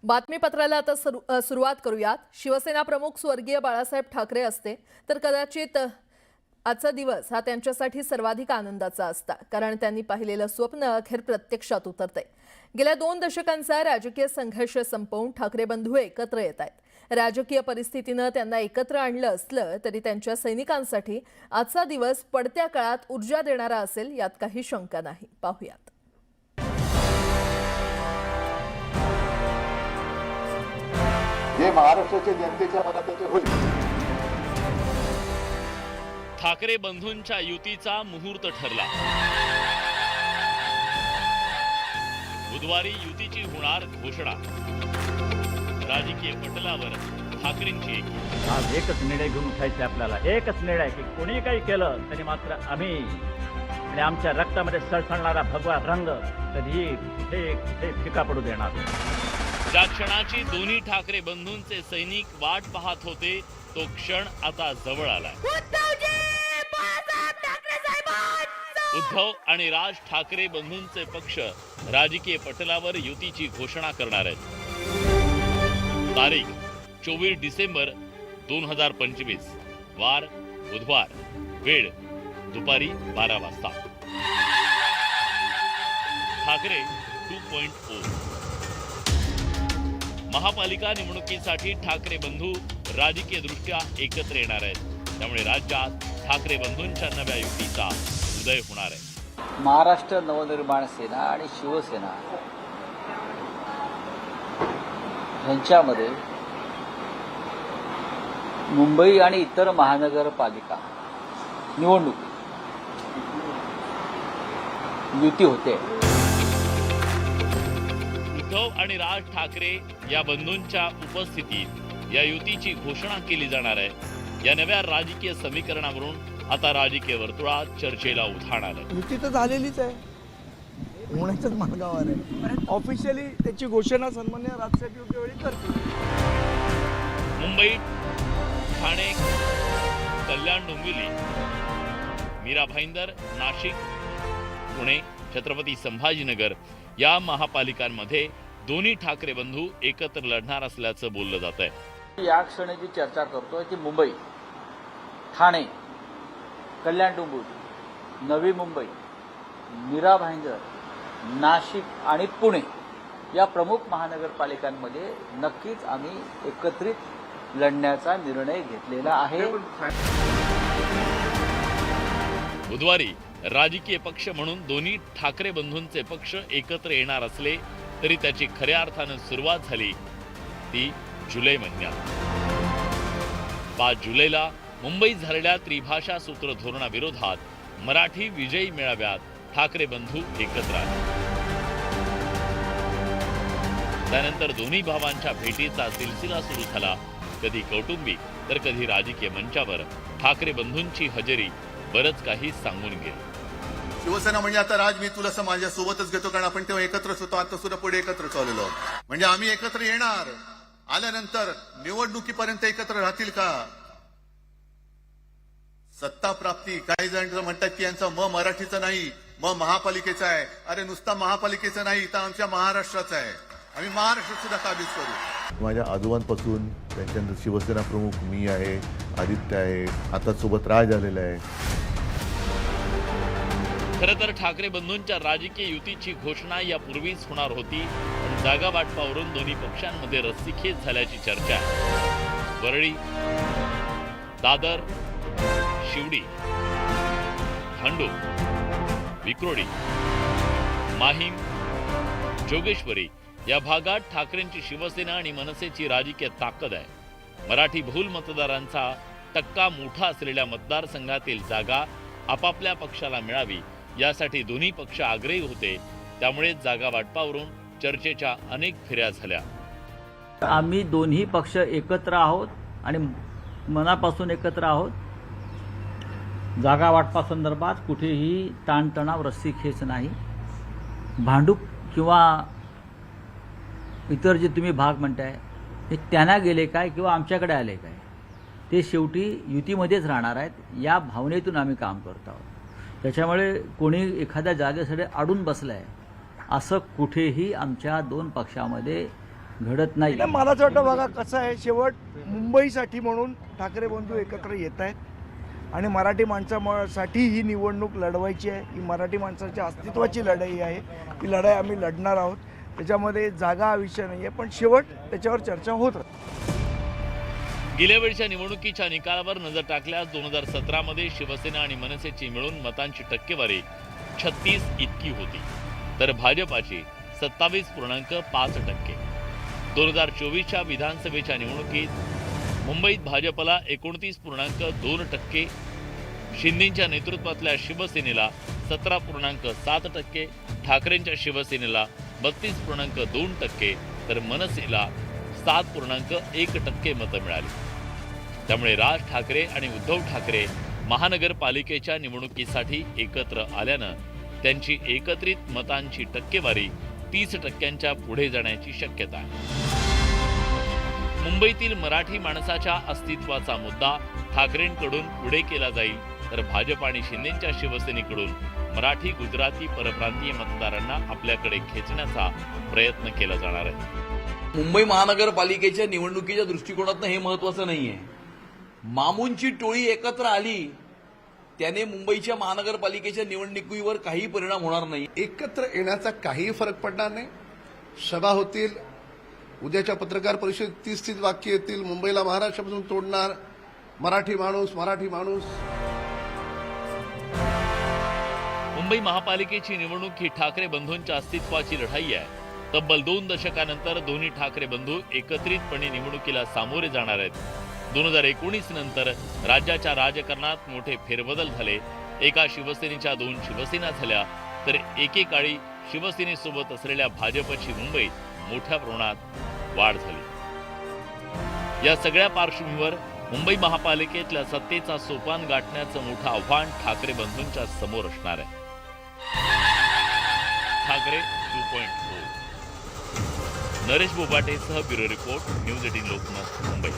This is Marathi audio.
बातमीपत्राला आता सुरुवात करूयात। शिवसेना प्रमुख स्वर्गीय बाळासाहेब ठाकरे असते तर कदाचित आजचा दिवस हा त्यांच्यासाठी सर्वाधिक आनंदाचा असता, कारण त्यांनी पाहिलेलं स्वप्न अखेर प्रत्यक्षात उतरतंय। गेल्या 2 दशकांचा राजकीय संघर्ष संपवून ठाकरे बंधू एकत्र येत आहेत। राजकीय परिस्थितीने त्यांना एकत्र आणलं असलं तरी त्यांच्या सैनिकांसाठी आजचा दिवस पडत्या काळात ऊर्जा देणारा असेल यात काही शंका नाही। पाहूयात। हे महाराष्ट्राच्या जनतेच्या मनात होईल। ठाकरे बंधूंच्या युतीचा मुहूर्त ठरला। बुधवारी युतीची होणार घोषणा। राजकीय पटलावर ठाकरेंची एकी। आज एकच निर्णय घेऊन उठायचे आपल्याला, एकच निर्णय की कोणी काही केलं तरी मात्र आम्ही आणि आमच्या रक्तामध्ये सळसळणारा भगवा रंग कधी फिका पडू देणार नाही। ज्या क्षणाची दोन्ही ठाकरे बंधूंचे सैनिक वाट पाहत होते तो क्षण आता जवळ आलाय। उद्धव आणि राज ठाकरे बंधूंचे पक्ष राजकीय पटलावर युतीची घोषणा करणार आहेत। तारीख 24 डिसेंबर 2025, वार बुधवार, वेळ दुपारी 12 वाजता। ठाकरे 2.0 महापालिका निवडणुकीसाठी ठाकरे बंधू राजकीय दृष्ट्या एकत्र येणार आहेत, त्यामुळे राज्यात ठाकरे बंधूंच्या नव्या युतीचा उदय होणार आहे। महाराष्ट्र नवनिर्माण सेना आणि शिवसेना यांच्यामध्ये मुंबई आणि इतर महानगरपालिका निवडणूक युती होते। उद्धव आणि राज ठाकरे या बंधूंच्या उपस्थितीत या युतीची घोषणा केली जाणार आहे। या नव्या राजकीय समीकरणावरून आता राजकीय वर्तुळात चर्चेला उधाण आलंय। युती तर झालेलीच आहे, होण्याच्याच मार्गावर आहे। ऑफिशियली त्याची घोषणा सन्मान्य राजसाहेब योग्य वेळी करतील। मुंबई, ठाणे, कल्याण, डोंबिवली, मीरा भाईंदर, नाशिक, पुणे, छत्रपती संभाजीनगर या महापालिकांमध्ये दोन्ही ठाकरे बंधू एकत्र लढणार असल्याचं बोललं जात आहे। या क्षणी जी चर्चा करतोय ती मुंबई, ठाणे, कल्याण डोंबिवली, नवी मुंबई, मीरा भाईंदर, नाशिक आणि पुणे या प्रमुख महानगरपालिकांमध्ये नक्कीच आम्ही एकत्रित लढण्याचा निर्णय घेतलेला आहे। बुधवारी राजकीय पक्ष म्हणून दोन्ही ठाकरे बंधूंचे पक्ष एकत्र येणार असले तरी त्याची खऱ्या अर्थानं सुरुवात झाली ती जुलै महिन्यात। 5 जुलैला मुंबईत झालेल्या त्रिभाषा सूत्र धोरणाविरोधात मराठी विजयी मेळाव्यात ठाकरे बंधू एकत्र आले। त्यानंतर दोन्ही भावांच्या भेटीचा सिलसिला सुरू झाला। कधी कौटुंबिक तर कधी राजकीय मंचावर ठाकरे बंधूंची हजेरी बरंच काही सांगून गेली। शिवसेना म्हणजे आता राज मी तुला माझ्या सोबतच घेतो, कारण आपण तेव्हा एकत्रच होतो, आता सुद्धा पुढे एकत्र चाललेलो। म्हणजे आम्ही एकत्र येणार, आल्यानंतर निवडणुकीपर्यंत एकत्र राहतील का? सत्ता प्राप्ती, काही जण म्हणतात की यांचा मराठीचा नाही, महापालिकेचा आहे। अरे नुसता महापालिकेचा नाही तर आमच्या महाराष्ट्राचा आहे। आम्ही महाराष्ट्र सुद्धा काबीज करू। माझ्या आजोबांपासून त्यांच्यानंतर शिवसेना प्रमुख मी आहे, आदित्य आहे, आता सोबत राज आलेला आहे। खरं तर ठाकरे बंधूंच्या राजकीय युतीची घोषणा यापूर्वीच होणार होती, पण जागा वाटपावरून दोन्ही पक्षांमध्ये रस्सीखेच झाल्याची चर्चा आहे। वरळी, दादर, शिवडी, भांडूप, विक्रोळी, माहीम, जोगेश्वरी या भागात ठाकरेंची शिवसेना आणि मनसेची राजकीय ताकद आहे। मराठी बहुल मतदारांचा टक्का मोठा असलेल्या मतदारसंघातील जागा आपापल्या पक्षाला मिळावी यासाठी दोन्ही पक्ष आग्रही होते, त्यामुळे जागा वाटपावरून चर्चेच्या अनेक फेऱ्या झाल्या। आम्ही दोन्ही पक्ष एकत्र आहोत आणि मनापासून एकत्र आहोत। जागा वाटपासंदर्भात कुठेही ताणतणाव रस्सीखेच नाही। भांडूप किंवा इतर जे तुम्ही भाग म्हणताय ते त्यांना गेले काय किंवा आमच्याकडे आले काय, ते शेवटी युतीमध्येच राहणार आहेत या भावनेतून आम्ही काम करत आहोत। त्याच्यामुळे कोणी एखाद्या जागेसाठी अडून बसलाय असं कुठेही आमच्या दोन पक्षामध्ये घडत नाही. नाही, मला असं वाटतं बघा कसं आहे, शेवट मुंबईसाठी म्हणून ठाकरे बंधू एकत्र येत आहेत आणि मराठी माणसासाठी ही निवडणूक लढवायची आहे. ही मराठी माणसाच्या अस्तित्वाची लढाई आहे. ही लढाई आम्ही लढणार आहोत. त्याच्यामध्ये जागा हा विषय नाही आहे, पण शेवट त्याच्यावर चर्चा होत राहते. गेल्या वेळच्या निवडणुकीच्या निकालावर नजर टाकल्यास 2017 मध्ये शिवसेना आणि मनसेची मिळून मतांची टक्केवारी 36 इतकी होती, तर भाजपाची 27.5%. 2024च्या विधानसभेच्या निवडणुकीत मुंबईत भाजपला 29.2%, शिंदेच्या नेतृत्वातल्या शिवसेनेला 17.7%, ठाकरेंच्या शिवसेनेला 32.2%, तर मनसेला 7.1% मतं मिळाली. त्यामुळे राज ठाकरे आणि उद्धव ठाकरे महानगरपालिकेच्या निवडणुकीसाठी एकत्र आल्यानं त्यांची एकत्रित मतांची टक्केवारी 30%च्या पुढे जाण्याची शक्यता आहे. मुंबईतील मराठी माणसाच्या अस्तित्वाचा मुद्दा ठाकरेंकडून पुढे केला जाईल, तर भाजप आणि शिंदेच्या शिवसेनेकडून मराठी गुजराती परप्रांतीय मतदारांना आपल्याकडे खेचण्याचा प्रयत्न केला जाणार आहे. मुंबई महानगरपालिकेच्या निवडणुकीच्या दृष्टिकोनातून हे महत्वाचं नाहीये. मामूंची टोळी एकत्र आली त्याने मुंबईच्या महानगरपालिकेच्या निवडणुकीवर काही परिणाम होणार नाही. एकत्र येण्याचा काही फरक पडणार नाही. सभा होतील, उद्याच्या पत्रकार परिषदेत 30 वाक्य येतील. मुंबईला महाराष्ट्रापासून तोडणार मराठी माणूस. मुंबई महापालिकेची निवडणूक ही ठाकरे बंधूंच्या अस्तित्वाची लढाई आहे. तब्बल 2 दशकानंतर दोन्ही ठाकरे बंधू एकत्रितपणे निवडणुकीला सामोरे जाणार आहेत. 2019 नंतर राज्याच्या राजकारणात मोठे फेरबदल झाले. एका शिवसेनेच्या 2 शिवसेना झाल्या, तर एकेकाळी शिवसेनेसोबत असलेल्या भाजपची मुंबईत मोठ्या प्रमाणात वाढ झाली. या सगळ्या पार्श्वभूमीवर मुंबई महापालिकेतल्या सत्तेचा सोपान गाठण्याचं मोठं आव्हान ठाकरे बंधूंच्या समोर असणार आहे. ठाकरे 2.0. नरेश बोबाटेसह bureau report, news 18 Lokmat, Mumbai.